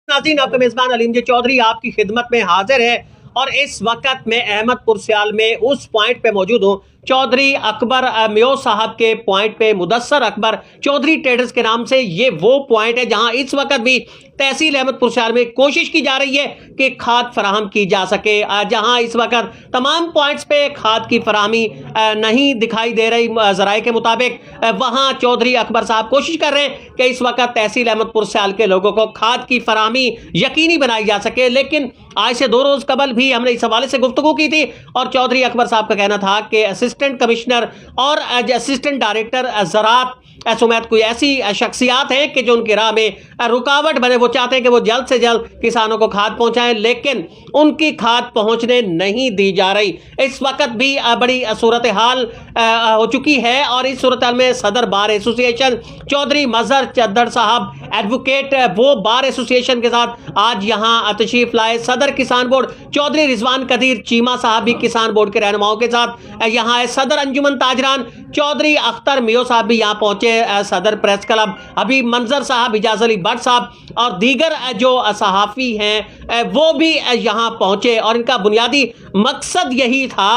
नाज़रीन, आपका मेज़बान अलीम जी चौधरी आपकी खिदमत में हाजिर है और इस वक्त मैं अहमदपुर सियाल में उस पॉइंट पे मौजूद हूँ चौधरी अकबर मियो साहब के पॉइंट पे। मुदस्सर अकबर चौधरी ट्रेडर्स के नाम से ये वो पॉइंट है जहां इस वक्त भी तहसील अहमदपुर सियाल में कोशिश की जा रही है कि खाद फराहम की जा सके। जहां इस वक्त तमाम पॉइंट्स पे खाद की फराहमी नहीं दिखाई दे रही ज़राए के मुताबिक, वहां चौधरी अकबर साहब कोशिश कर रहे हैं कि इस वक्त तहसील अहमदपुर सियाल के लोगों को खाद की फराहमी यकीनी बनाई जा सके। लेकिन आज से 2 रोज़ कबल भी हमने इस हवाले से गुफ्तगू की थी और चौधरी अकबर साहब का कहना था कि असिस्टेंट कमिश्नर और असिस्टेंट डायरेक्टर ज़राअत सुमैत कोई ऐसी शख्सियात हैं कि जो उनकी राह में रुकावट बने। वो चाहते हैं कि वो जल्द से जल्द किसानों को खाद पहुंचाएं, लेकिन उनकी खाद पहुंचने नहीं दी जा रही। इस वक्त भी बड़ी सूरत हाल हो चुकी है और इस सूरत हाल में सदर बार एसोसिएशन चौधरी मजहर चद्दर साहब एडवोकेट वो बार एसोसिएशन के साथ आज यहाँ तशरीफ लाए। सदर किसान बोर्ड चौधरी रिजवान कदीर चीमा साहब भी किसान बोर्ड के रहनुमाओं के साथ यहाँ है। सदर अंजुमन ताजरान चौधरी अख्तर मियो साहब भी यहाँ पहुंचे। सदर प्रेस क्लब हबीब मंजर साहब, इजाज अली भट्ट साहब और दीगर जो सहाफ़ी हैं वो भी यहाँ पहुंचे और इनका बुनियादी मकसद यही था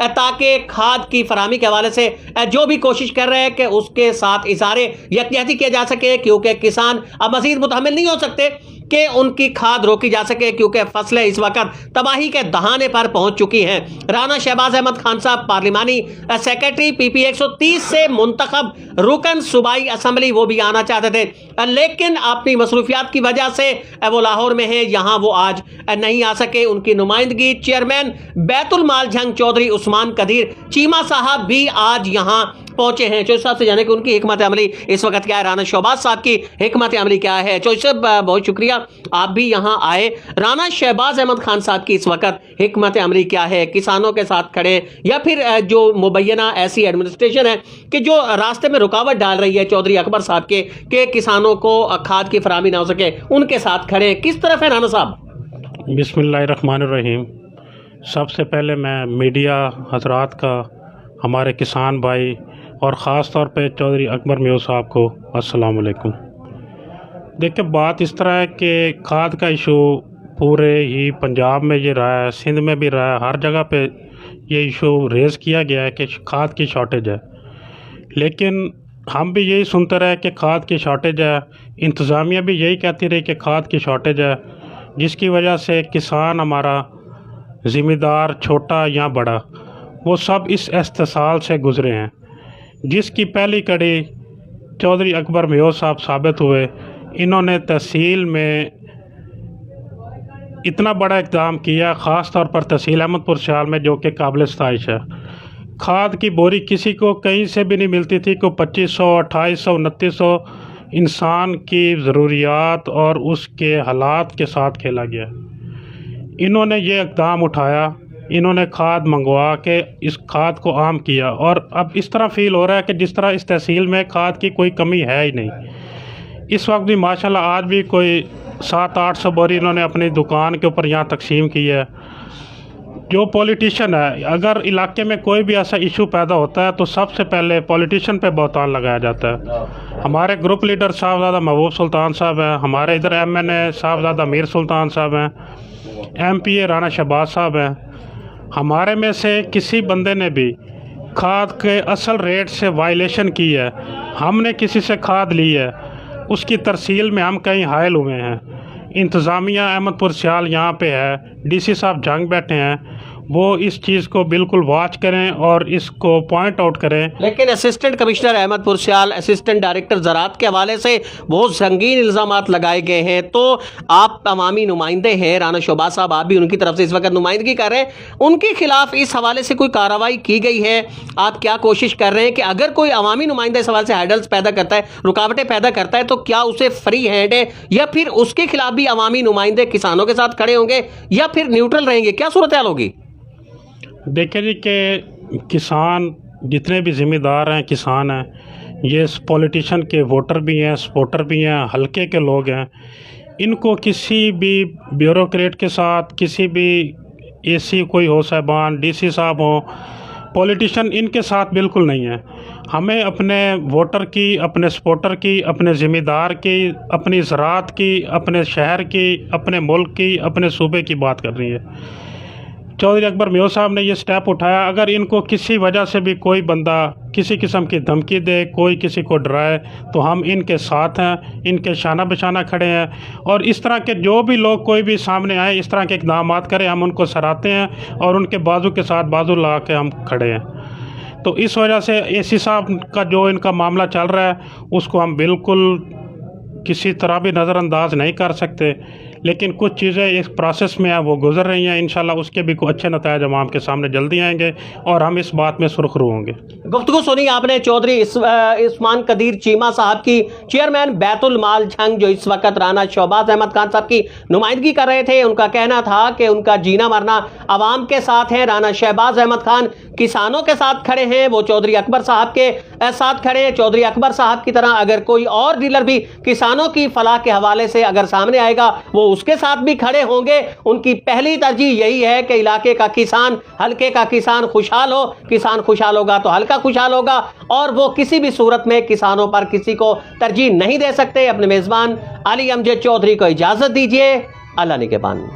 ताकि खाद की फराहमी के हवाले से जो भी कोशिश कर रहे हैं कि उसके साथ इशारे यकजहती किया जा सके, क्योंकि किसान अब मज़ीद मुतहम्मिल नहीं हो सकते कि उनकी खाद रोकी जा सके, क्योंकि फसलें इस वक्त तबाही के दहाने पर पहुंच चुकी हैं। राना शहबाज अहमद खान साहब पार्लिमानी सेक्रेटरी पीपी 130 से मुंतखब रुकन सूबाई असम्बली वो भी आना चाहते थे, लेकिन अपनी मसरूफियात की वजह से वो लाहौर में है, यहाँ वो आज नहीं आ सके। उनकी नुमाइंदगी चेयरमैन बैतुल माल झंग चौधरी उस्मान कदीर चीमा साहब भी आज यहाँ पहुंचे हैं। चौधरी साहब से जाने कि उनकी हिकमत अमली इस वक्त क्या है, राना शहबाज साहब की हिकमत अमली क्या है। चौधरी साहब बहुत शुक्रिया आप भी यहाँ आए। राना शहबाज अहमद खान साहब की इस वक्त हिकमत अमली क्या है, किसानों के साथ खड़े या फिर जो मुबैना ऐसी एडमिनिस्ट्रेशन है कि जो रास्ते में रुकावट डाल रही है चौधरी अकबर साहब के कि किसानों को खाद की फराहमी ना हो सके, उनके साथ खड़े किस तरफ है राना साहब? बिस्मिल्लाहिर्रहमानिर्रहीम। सबसे पहले मैं मीडिया हजरात का, हमारे किसान भाई और ख़ास तौर पे चौधरी अकबर मियो साहब को अस्सलाम वालेकुम। देखिए, बात इस तरह है कि खाद का इशू पूरे ही पंजाब में ये रहा है, सिंध में भी रहा है, हर जगह पे ये इशू रेज़ किया गया है कि खाद की शॉर्टेज है। लेकिन हम भी यही सुनते रहे कि खाद की शॉर्टेज है, इंतज़ामिया भी यही कहती रही कि खाद की शॉर्टेज है, जिसकी वजह से किसान हमारा ज़िम्मेदार छोटा या बड़ा वो सब इस इस्तेसाल से गुज़रे हैं, जिसकी पहली कड़ी चौधरी अकबर मियो साहब साबित हुए। इन्होंने तहसील में इतना बड़ा इक़दाम किया, ख़ास तौर पर तहसील अहमदपुर सियाल में, जो कि काबिल सताइश है। खाद की बोरी किसी को कहीं से भी नहीं मिलती थी, को 2500, 2800, 2900 इंसान की ज़रूरियात और उसके हालात के साथ खेला गया। इन्होंने ये इक़दाम उठाया, इन्होंने खाद मंगवा के इस खाद को आम किया और अब इस तरह फ़ील हो रहा है कि जिस तरह इस तहसील में खाद की कोई कमी है ही नहीं। इस वक्त भी माशाल्लाह आज भी कोई 700-800 बोरी इन्होंने अपनी दुकान के ऊपर यहाँ तकसीम की है। जो पॉलिटिशियन है, अगर इलाके में कोई भी ऐसा इशू पैदा होता है तो सबसे पहले पॉलिटिशियन पे बहुतान लगाया जाता है। हमारे ग्रुप लीडर साहबजादा महबूब सुल्तान साहब हैं, हमारे इधर MNA साहबजादा मीर सुल्तान साहब हैं, MPA राना शहबाज साहब हैं। हमारे में से किसी बंदे ने भी खाद के असल रेट से वायलेशन की है, हमने किसी से खाद ली है, उसकी तरसील में हम कहीं हायल हुए हैं। इंतज़ामिया अहमदपुर सियाल यहाँ पे है, DC साहब जंग बैठे हैं, वो इस चीज़ को बिल्कुल वॉच करें और इसको पॉइंट आउट करें। लेकिन असिस्टेंट कमिश्नर अहमदपुर सियाल, असिस्टेंट डायरेक्टर ज़राअत के हवाले से बहुत संगीन इल्ज़ामात लगाए गए हैं। तो आप अवामी नुमाइंदे हैं, राना शहबाज साहब आप भी उनकी तरफ से इस वक्त नुमाइंदगी कर रहे हैं, उनके खिलाफ इस हवाले से कोई कार्रवाई की गई है? आप क्या कोशिश कर रहे हैं कि अगर कोई अवामी नुमाइंदा इस हवाले से हैडल्स पैदा करता है, रुकावटें पैदा करता है, तो क्या उसे फ्री हैंड है या फिर उसके खिलाफ भी अवामी नुमाइंदे किसानों के साथ खड़े होंगे या फिर न्यूट्रल रहेंगे? क्या सूरत हाल होगी? देखिए जी कि किसान जितने भी ज़िम्मेदार हैं, किसान हैं, ये पॉलिटिशियन के वोटर भी हैं, सपोर्टर भी हैं, हल्के के लोग हैं। इनको किसी भी ब्यूरोक्रेट के साथ, किसी भी AC कोई हो साहबान, DC साहब हो, पॉलिटिशियन इनके साथ बिल्कुल नहीं है। हमें अपने वोटर की, अपने सपोर्टर की, अपने ज़िम्मेदार की, अपनी ज़राअत की, अपने शहर की, अपने मुल्क की, अपने सूबे की बात करनी है। चौधरी अकबर मेयो साहब ने ये स्टेप उठाया। अगर इनको किसी वजह से भी कोई बंदा किसी किस्म की धमकी दे, कोई किसी को डराए, तो हम इनके साथ हैं, इनके शाना बशाना खड़े हैं। और इस तरह के जो भी लोग कोई भी सामने आए, इस तरह के इक़दामात करें, हम उनको सराहते हैं और उनके बाजू के साथ बाजू लगा के हम खड़े हैं। तो इस वजह से एसी साहब का जो इनका मामला चल रहा है, उसको हम बिल्कुल किसी तरह भी नज़रअंदाज नहीं कर सकते। लेकिन कुछ चीज़ें इस प्रोसेस में हैं, वो गुजर रही हैं। इंशाल्लाह उसके भी कुछ अच्छे नतायज अवाम के सामने जल्दी आएंगे और हम इस बात में सुरखरू होंगे। गुफ्तगू सुनी आपने चौधरी उस्मान कदीर चीमा साहब की, चेयरमैन बैतुल माल झंग, जो इस वक्त राना शहबाज अहमद खान साहब की नुमाइंदगी कर रहे थे। उनका कहना था कि उनका जीना मरना आवाम के साथ है। राना शहबाज अहमद खान किसानों के साथ खड़े हैं, वो चौधरी अकबर साहब के साथ खड़े हैं। चौधरी अकबर साहब की तरह अगर कोई और डीलर भी किसानों की फलाह के हवाले से अगर सामने आएगा, वो उसके साथ भी खड़े होंगे। उनकी पहली तरजीह यही है कि इलाके का किसान, हल्के का किसान खुशहाल हो। किसान खुशहाल होगा तो हल्का खुशहाल होगा, और वो किसी भी सूरत में किसानों पर किसी को तरजीह नहीं दे सकते। अपने मेज़बान अली अमजद चौधरी को इजाज़त दीजिए। अल्लाह निगहबान।